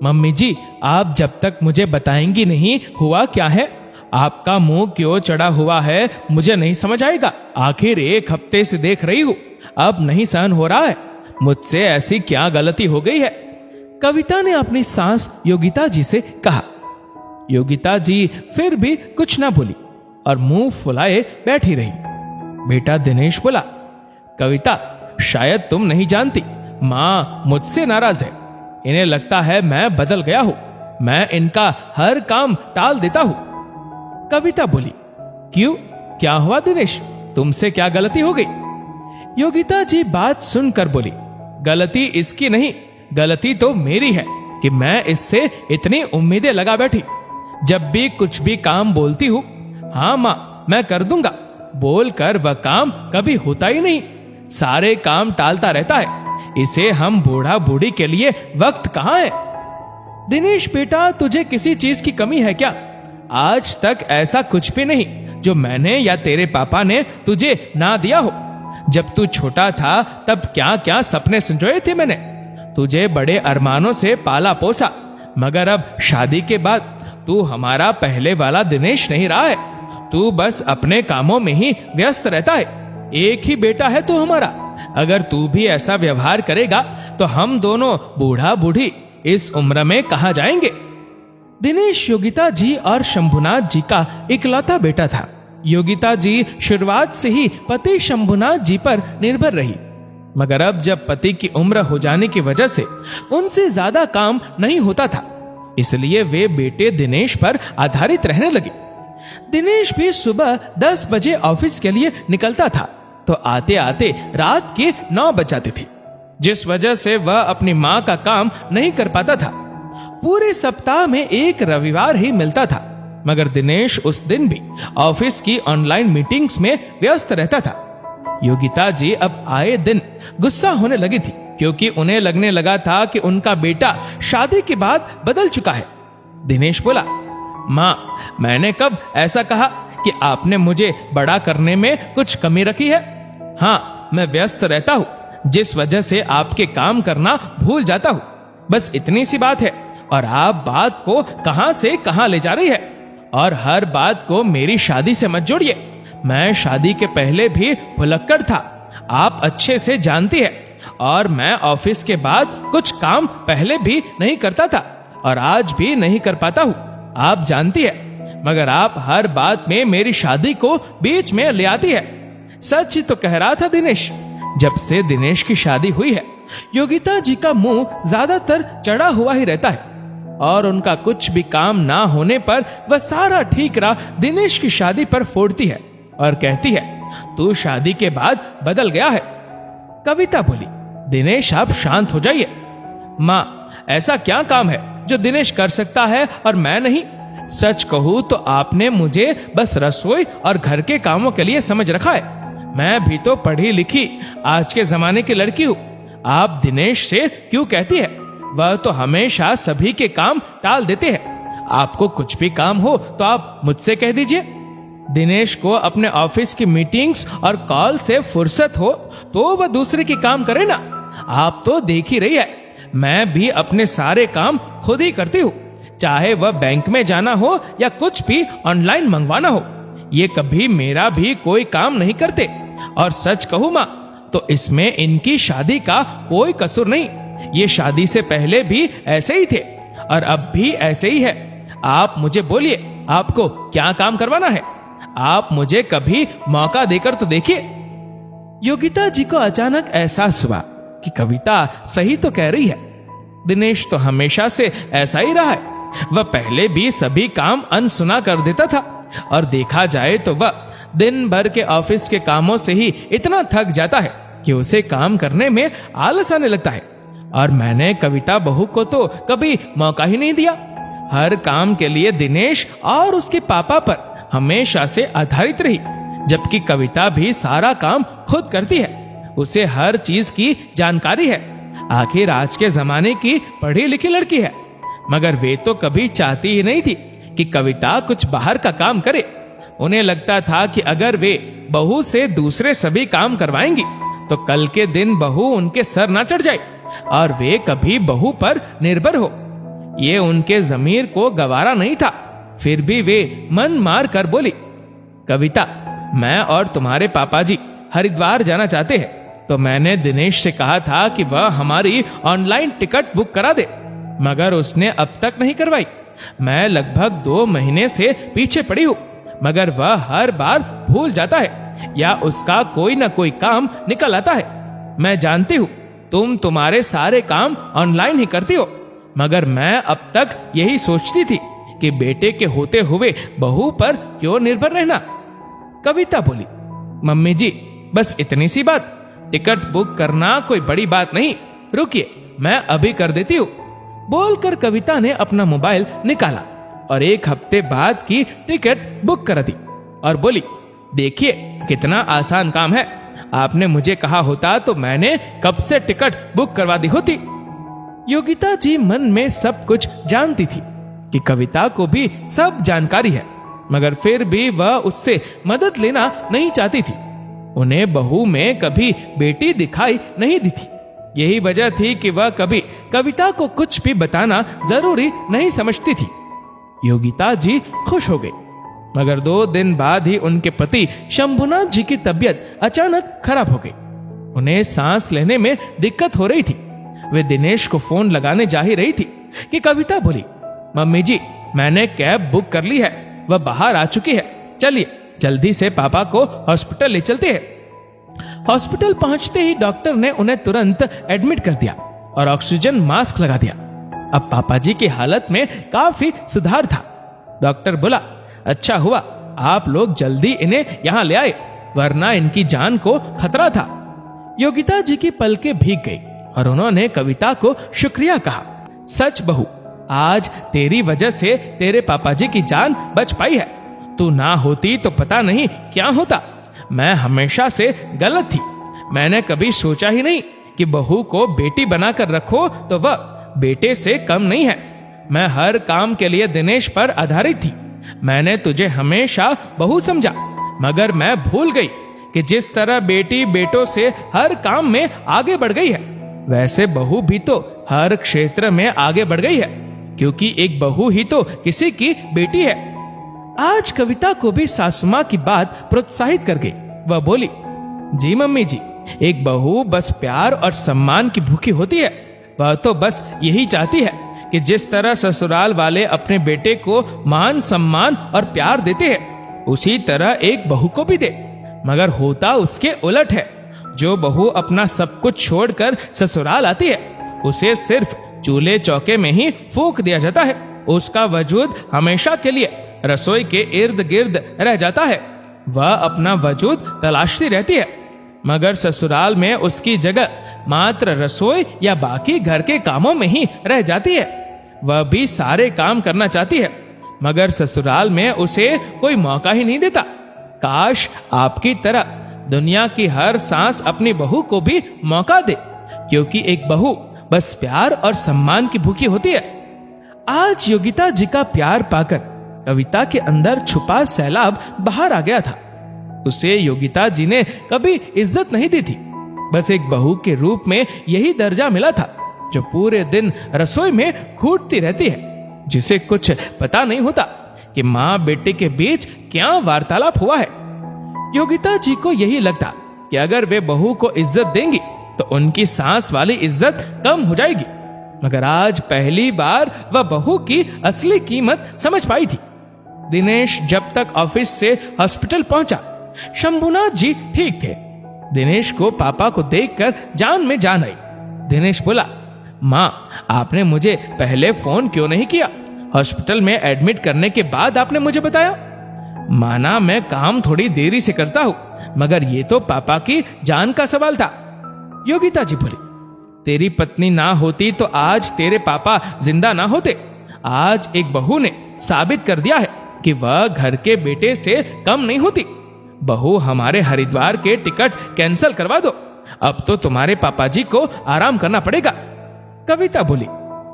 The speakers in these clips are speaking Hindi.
मम्मी जी, आप जब तक मुझे बताएंगी नहीं हुआ क्या है, आपका मुंह क्यों चढ़ा हुआ है मुझे नहीं समझ आएगा। आखिर 1 हफ्ते से देख रही हूं, अब नहीं सहन हो रहा है। मुझसे ऐसी क्या गलती हो गई है? कविता ने अपनी सास योगिता जी से कहा। योगिता जी फिर भी कुछ ना बोली और मुंह फुलाए बैठी रही। बेटा दिनेश बोला, कविता, शायद तुम नहीं जानती, माँ मुझसे नाराज है। इन्हें लगता है मैं बदल गया हूं, मैं इनका हर काम टाल देता हूं। कविता बोली, क्यों, क्या हुआ दिनेश, तुमसे क्या गलती हो गई? योगिता जी बात सुनकर बोली, गलती इसकी नहीं, गलती तो मेरी है कि मैं इससे इतनी उम्मीदें लगा बैठी। जब भी कुछ भी काम बोलती हूं, हाँ माँ मैं कर दूंगा, बोलकर वह काम कभी होता ही नहीं, सारे काम टालता रहता है। इसे हम बूढ़ा बूढ़ी के लिए वक्त कहां है? दिनेश बेटा, तुझे किसी चीज की कमी है क्या? आज तक ऐसा कुछ भी नहीं जो मैंने या तेरे पापा ने तुझे ना दिया हो। जब तू छोटा था तब क्या क्या सपने संजोए थे मैंने, तुझे बड़े अरमानों से पाला पोसा, मगर अब शादी के बाद तू हमारा पहले वाला दिनेश नहीं रहा है। तू बस अपने कामों में ही व्यस्त रहता है। एक ही बेटा है तू हमारा, अगर तू भी ऐसा व्यवहार करेगा तो हम दोनों बूढ़ा बूढ़ी इस उम्र में कहां जाएंगे? दिनेश योगिता जी और शंभुनाथ जी का इकलौता बेटा था। योगिता जी शुरुआत से ही पति शंभुनाथ जी पर निर्भर रही, मगर अब जब पति की उम्र हो जाने की वजह से उनसे ज्यादा काम नहीं होता था, इसलिए वे बेटे दिनेश पर आधारित रहने लगे। दिनेश भी सुबह 10 बजे ऑफिस के लिए निकलता था तो आते आते रात के 9 बज जाते थे, जिस वजह से वह अपनी मां का काम नहीं कर पाता था। पूरे सप्ताह में एक रविवार ही मिलता था, मगर दिनेश उस दिन भी ऑफिस की ऑनलाइन मीटिंग्स में व्यस्त रहता था। योगिता जी अब आए दिन गुस्सा होने लगी थी, क्योंकि उन्हें लगने लगा था कि उनका बेटा शादी के बाद बदल चुका है। दिनेश बोला, माँ मैंने कब ऐसा कहा कि आपने मुझे बड़ा करने में कुछ कमी रखी है? हाँ, मैं व्यस्त रहता हूँ, जिस वजह से आपके काम करना भूल जाता हूँ, बस इतनी सी बात है। और आप बात को कहां से कहां ले जा रही है, और हर बात को मेरी शादी से मत जोड़िए। मैं शादी के पहले भी भुलक्कड़ था, आप अच्छे से जानती है, और मैं ऑफिस के बाद कुछ काम पहले भी नहीं करता था और आज भी नहीं कर पाता हूँ, आप जानती है, मगर आप हर बात में मेरी शादी को बीच में ले आती है। सच ही तो कह रहा था दिनेश। जब से दिनेश की शादी हुई है, योगिता जी का मुंह ज्यादातर चढ़ा हुआ ही रहता है, और उनका कुछ भी काम ना होने पर वह सारा ठीकरा दिनेश की शादी पर फोड़ती है और कहती है, तू शादी के बाद बदल गया है। कविता बोली, दिनेश आप शांत हो जाइए। माँ, ऐसा क्या काम है जो दिनेश कर सकता है और मैं नहीं? सच कहूं तो आपने मुझे बस रसोई और घर के कामों के लिए समझ रखा है। मैं भी तो पढ़ी लिखी आज के जमाने की लड़की हूं। आप दिनेश से क्यों कहती है? वह तो हमेशा सभी के काम टाल देते हैं। आपको कुछ भी काम हो तो आप मुझसे कह दीजिए। दिनेश को अपने ऑफिस की मीटिंग्स और कॉल से फुर्सत हो तो वह दूसरे की काम करे ना। आप तो देख ही रही है, मैं भी अपने सारे काम खुद ही करती हूँ, चाहे वह बैंक में जाना हो या कुछ भी ऑनलाइन मंगवाना हो। ये कभी मेरा भी कोई काम नहीं करते। और सच कहूँ माँ, तो इसमें इनकी शादी का कोई कसूर नहीं। ये शादी से पहले भी ऐसे ही थे और अब भी ऐसे ही है। आप मुझे बोलिए, आपको क्या काम करवाना है? आप मुझे कभी मौका देकर तो देखिए। योगिता जी को अचानक एहसास हुआ कि कविता सही तो कह रही है। दिनेश तो हमेशा से ऐसा ही रहा है। वह पहले भी सभी काम अनसुना कर देता था, और देखा जाए तो वह दिन भर के ऑफिस के कामों से ही इतना थक जाता है कि उसे काम करने में आलस आने लगता है। और मैंने कविता बहू को तो कभी मौका ही नहीं दिया। हर काम के लिए दिनेश और उसके पापा पर हमेशा से आधारित रही, जबकि कविता भी सारा काम खुद करती है। उसे हर चीज की जानकारी है। आखिर आज के जमाने की पढ़ी लिखी लड़की है। मगर वे तो कभी चाहती ही नहीं थी कि कविता कुछ बाहर का काम करे। उन्हें लगता था कि अगर वे बहू से दूसरे सभी काम करवाएंगी तो कल के दिन बहू उनके सर ना चढ़ जाए और वे कभी बहू पर निर्भर हो। ये उनके जमीर को गवारा नहीं था। फिर भी वे मन मार कर बोली, कविता, मैं और तुम्हारे पापा जी हरिद्वार जाना चाहते हैं, तो मैंने दिनेश से कहा था कि वह हमारी ऑनलाइन टिकट बुक करा दे, मगर उसने अब तक नहीं करवाई। मैं लगभग 2 महीने से पीछे पड़ी हूँ, मगर वह हर बार भूल जाता है या उसका कोई ना कोई काम निकल आता है। मैं जानती हूँ तुम तुम्हारे सारे काम ऑनलाइन ही करती हो, मगर मैं अब तक यही सोचती थी कि बेटे के होते हुए बहू पर क्यों निर्भर रहना। कविता बोली, मम्मी जी बस इतनी सी बात, टिकट बुक करना कोई बड़ी बात नहीं, रुकिए मैं अभी कर देती हूँ। बोलकर कविता ने अपना मोबाइल निकाला और 1 हफ्ते बाद की टिकट बुक कर दी और बोली, देखिए कितना आसान काम है, आपने मुझे कहा होता तो मैंने कब से टिकट बुक करवा दी होती। योगिता जी मन में सब कुछ जानती थी कि कविता को भी सब जानकारी है, मगर फिर भी वह उससे मदद लेना नहीं चाहती थी। उन्हें बहू में कभी बेटी दिखाई नहीं दी थी। यही वजह थी कि वह कभी कविता को कुछ भी बताना जरूरी नहीं समझती थी। योगिता जी खुश हो गई, मगर 2 दिन बाद ही उनके पति शंभुनाथ जी की तबीयत अचानक खराब हो गई। उन्हें सांस लेने में दिक्कत हो रही थी। वे दिनेश को फोन लगाने जा ही रही थी कि कविता बोली, मम्मी जी मैंने कैब बुक कर ली है, वह बाहर आ चुकी है, चलिए जल्दी से पापा को हॉस्पिटल ले चलते हैं। हॉस्पिटल पहुंचते ही डॉक्टर ने उन्हें तुरंत एडमिट कर दिया और ऑक्सीजन मास्क लगा दिया। अब पापा जी की हालत में काफी सुधार था। डॉक्टर बोला, अच्छा हुआ आप लोग जल्दी इन्हें यहाँ ले आए, वरना इनकी जान को खतरा था। योगिता जी की पलकें भीग गई और उन्होंने कविता को शुक्रिया कहा। सच बहू, आज तेरी वजह से तेरे पापा जी की जान बच पाई है, तू ना होती तो पता नहीं क्या होता। मैं हमेशा से गलत थी, मैंने कभी सोचा ही नहीं कि बहू को बेटी बनाकर रखो तो वह बेटे से कम नहीं है। मैं हर काम के लिए दिनेश पर आधारित थी। मैंने तुझे हमेशा बहू समझा, मगर मैं भूल गई कि जिस तरह बेटी बेटों से हर काम में आगे बढ़ गई है, वैसे बहू भी तो हर क्षेत्र में आगे बढ़ गई है, क्योंकि एक बहू ही तो किसी की बेटी है। आज कविता को भी सासू मां की बात प्रोत्साहित कर गई। वह बोली, जी मम्मी जी, एक बहू बस प्यार और सम्मान की भूखी होती है। वह तो बस यही चाहती है कि जिस तरह ससुराल वाले अपने बेटे को मान सम्मान और प्यार देते हैं, उसी तरह एक बहू को भी दे। मगर होता उसके उलट है। जो बहू अपना सब कुछ छोड़कर ससुराल आती है, उसे सिर्फ चूल्हे चौके में ही फूंक दिया जाता है। उसका वजूद हमेशा के लिए रसोई के इर्द गिर्द रह जाता है। वह अपना वजूद तलाशती रहती है, मगर ससुराल में उसकी जगह मात्र रसोई या बाकी घर के कामों में ही रह जाती है। वह भी सारे काम करना चाहती है, मगर ससुराल में उसे कोई मौका ही नहीं देता। काश आपकी तरह दुनिया की हर सांस अपनी बहू को भी मौका दे, क्योंकि एक बहू बस प्यार और सम्मान की भूखी होती है। आज योगिता जी का प्यार पाकर कविता के अंदर छुपा सैलाब बाहर आ गया था। उसे योगिता जी ने कभी इज्जत नहीं दी थी। बस एक बहू के रूप में यही दर्जा मिला था, जो पूरे दिन रसोई में घूटती रहती है, जिसे कुछ पता नहीं होता कि माँ बेटे के बीच क्या वार्तालाप हुआ है। योगिता जी को यही लगता कि अगर वे बहू को इज्जत देंगी तो उनकी सांस वाली इज्जत कम हो जाएगी। मगर आज पहली बार वह बहू की असली कीमत समझ पाई थी। दिनेश जब तक ऑफिस से हॉस्पिटल पहुंचा, शंभुनाथ जी ठीक थे। दिनेश को पापा को देखकर जान में जान आई। दिनेश बोला, माँ आपने मुझे पहले फोन क्यों नहीं किया? हॉस्पिटल में एडमिट करने के बाद आपने मुझे बताया। माना मैं काम थोड़ी देरी से करता हूँ, मगर ये तो पापा की जान का सवाल था। योगिता जी बोली, तेरी पत्नी ना होती तो आज तेरे पापा जिंदा ना होते। आज एक बहू ने साबित कर दिया है कि वह घर के बेटे से कम नहीं होती। बहू हमारे हरिद्वार के टिकट कैंसिल करवा दो, अब तो तुम्हारे पापा जी को आराम करना पड़ेगा। कविता बोली,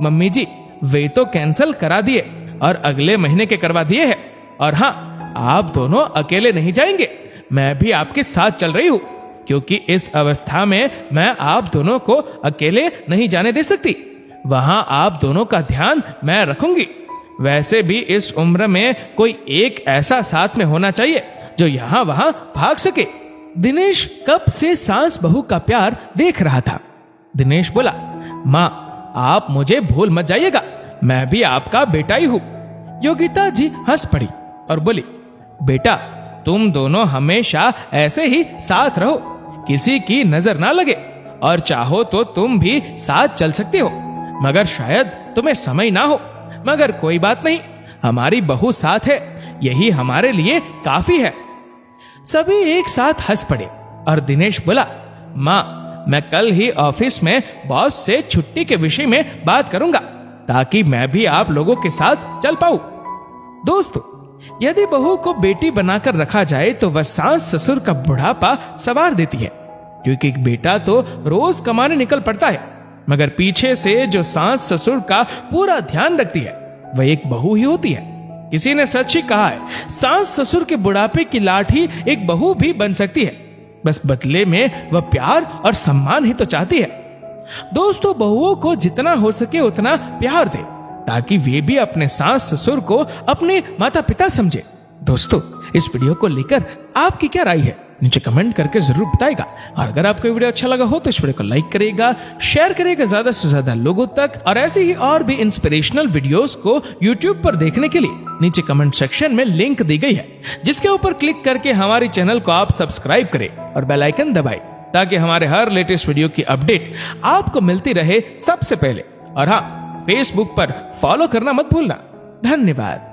मम्मी जी वे तो कैंसिल करा दिए और अगले महीने के करवा दिए हैं। और हाँ, आप दोनों अकेले नहीं जाएंगे, मैं भी आपके साथ चल रही हूँ, क्योंकि इस अवस्था में मैं आप दोनों को अकेले नहीं जाने दे सकती, वहां आप दोनों का ध्यान मैं रखूंगी। वैसे भी इस उम्र में कोई एक ऐसा साथ में होना चाहिए जो यहाँ वहां भाग सके। दिनेश कब से सास बहू का प्यार देख रहा था। दिनेश बोला, माँ आप मुझे भूल मत जाइएगा, मैं भी आपका बेटा ही हूं। योगिता जी हंस पड़ी और बोली, बेटा तुम दोनों हमेशा ऐसे ही साथ रहो, किसी की नजर ना लगे, और चाहो तो तुम भी साथ चल सकते हो, मगर शायद तुम्हें समय ना हो। मगर कोई बात नहीं, हमारी बहू साथ है, यही हमारे लिए काफी है। सभी एक साथ हंस पड़े और दिनेश बोला, माँ मैं कल ही ऑफिस में बॉस से छुट्टी के विषय में बात करूंगा, ताकि मैं भी आप लोगों के साथ चल पाऊं। दोस्तों, यदि बहू को बेटी बनाकर रखा जाए तो वह सास ससुर का बुढ़ापा सवार देती है, क्योंकि एक बेटा तो रोज कमाने निकल पड़ता है, मगर पीछे से जो सास ससुर का पूरा ध्यान रखती है वह एक बहू ही होती है। किसी ने सच ही कहा है, सास ससुर के बुढ़ापे की लाठी एक बहू भी बन सकती है, बस बदले में वह प्यार और सम्मान ही तो चाहती है। दोस्तों, बहुओं को जितना हो सके उतना प्यार दे, ताकि वे भी अपने सास ससुर को अपने माता पिता समझे। दोस्तों, इस वीडियो को लेकर आपकी क्या राय है, नीचे कमेंट करके जरूर बताएगा। और अगर आपको वीडियो अच्छा लगा हो तो इस वीडियो को लाइक करेगा, शेयर करेगा ज्यादा से ज्यादा लोगों तक। और ऐसे ही और भी इंस्पिरेशनल वीडियोस को यूट्यूब पर देखने के लिए नीचे कमेंट सेक्शन में लिंक दी गई है, जिसके ऊपर क्लिक करके हमारे चैनल को आप सब्सक्राइब करें और बेल आइकन दबाएं, ताकि हमारे हर लेटेस्ट वीडियो की अपडेट आपको मिलती रहे सबसे पहले। और हाँ, फेसबुक पर फॉलो करना मत भूलना। धन्यवाद।